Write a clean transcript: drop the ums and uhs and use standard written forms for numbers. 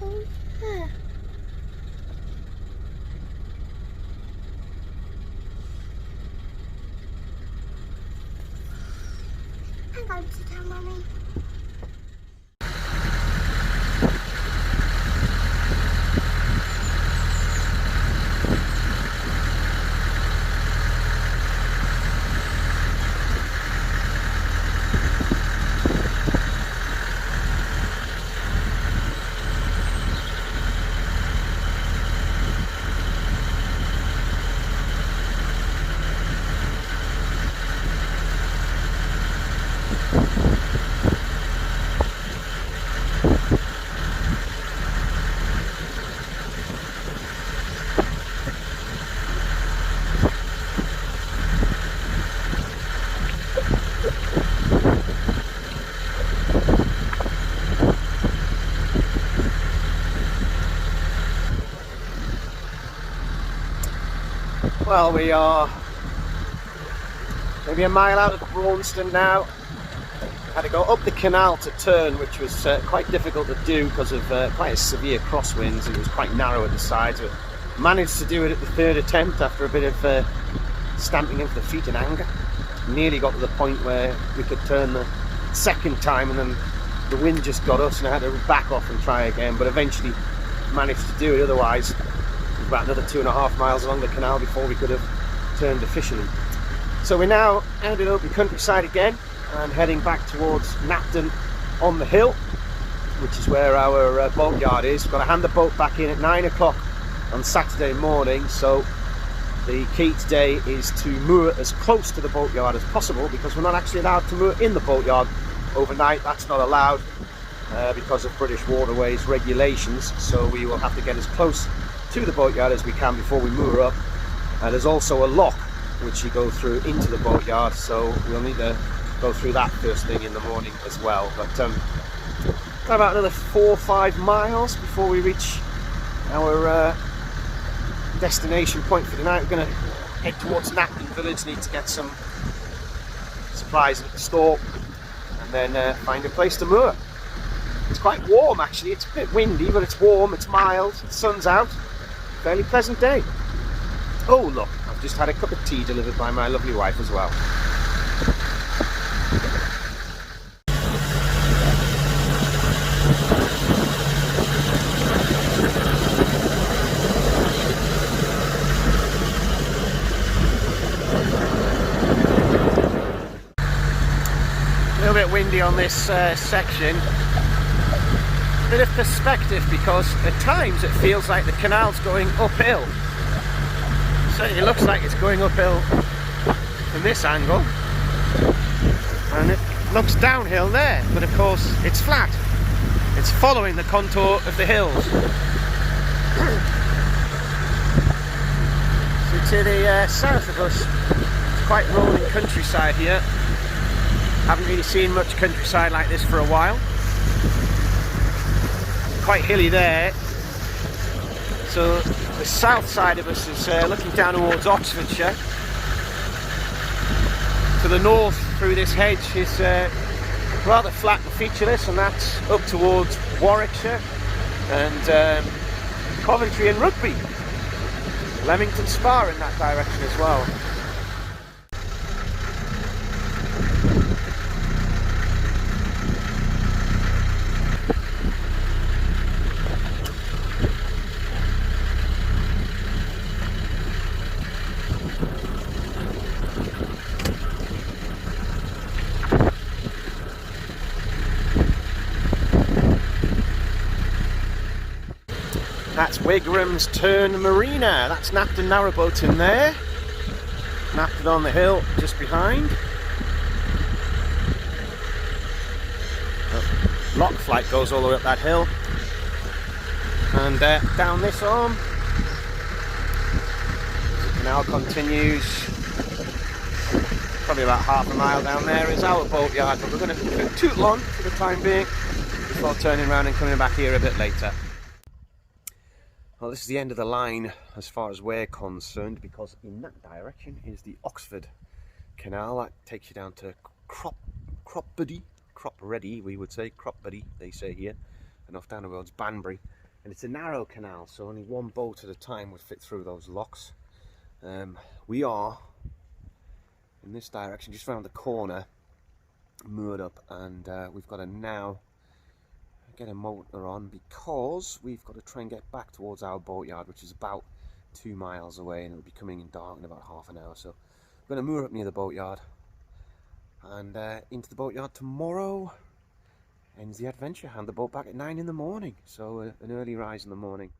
Oh, yeah. I'm going to tell Mummy. Well, we are maybe a mile out of Braunston now. Had to go up the canal to turn, which was quite difficult to do because of quite a severe crosswinds. It was quite narrow at the sides, but managed to do it at the third attempt after a bit of stamping of the feet in anger. Nearly got to the point where we could turn the second time, and then the wind just got us and I had to back off and try again, but eventually managed to do it. Otherwise, about another 2.5 miles along the canal before we could have turned officially. So we're now out in open countryside again and heading back towards Napton on the hill, which is where our boatyard is. We've got to hand the boat back in at 9 o'clock on Saturday morning, so the key today is to moor as close to the boatyard as possible, because we're not actually allowed to moor in the boatyard overnight. That's not allowed because of British Waterways regulations, so we will have to get as close to the boatyard as we can before we moor up. And there's also a lock which you go through into the boatyard, so we'll need to go through that first thing in the morning as well. But about another 4 or 5 miles before we reach our destination point for the night. We're going to head towards Napton village, need to get some supplies at the store, and then find a place to moor. It's quite warm actually, it's a bit windy, but it's warm, it's mild, the sun's out. Fairly pleasant day. Oh look, I've just had a cup of tea delivered by my lovely wife as well. A little bit windy on this section. Bit of perspective, because at times it feels like the canal's going uphill. Certainly looks like it's going uphill from this angle, and it looks downhill there, but of course it's flat. It's following the contour of the hills. So to the south of us, it's quite rolling countryside here. Haven't really seen much countryside like this for a while. Quite hilly there. So the south side of us is looking down towards Oxfordshire. To the north through this hedge is rather flat and featureless, and that's up towards Warwickshire and Coventry and Rugby. Leamington Spa in that direction as well. That's Wigram's Turn Marina. That's Napton Narrowboat in there. Napton on the hill just behind. Lock flight goes all the way up that hill. And down this arm, the canal continues. Probably about half a mile down there is our boatyard, but we're going to tootle on for the time being before turning around and coming back here a bit later. Well, this is the end of the line as far as we're concerned, because in that direction is the Oxford Canal. That takes you down to Cropbuddy, we would say, Cropbuddy, they say here, and off down towards Banbury. and it's a narrow canal, so only one boat at a time would fit through those locks. We are in this direction, just round the corner, moored up, and we've got to now get a motor on because we've got to try and get back towards our boatyard, which is about 2 miles away, and it'll be coming in dark in about half an hour. So we're going to moor up near the boatyard, and into the boatyard tomorrow ends the adventure. Hand the boat back at 9 in the morning, so an early rise in the morning.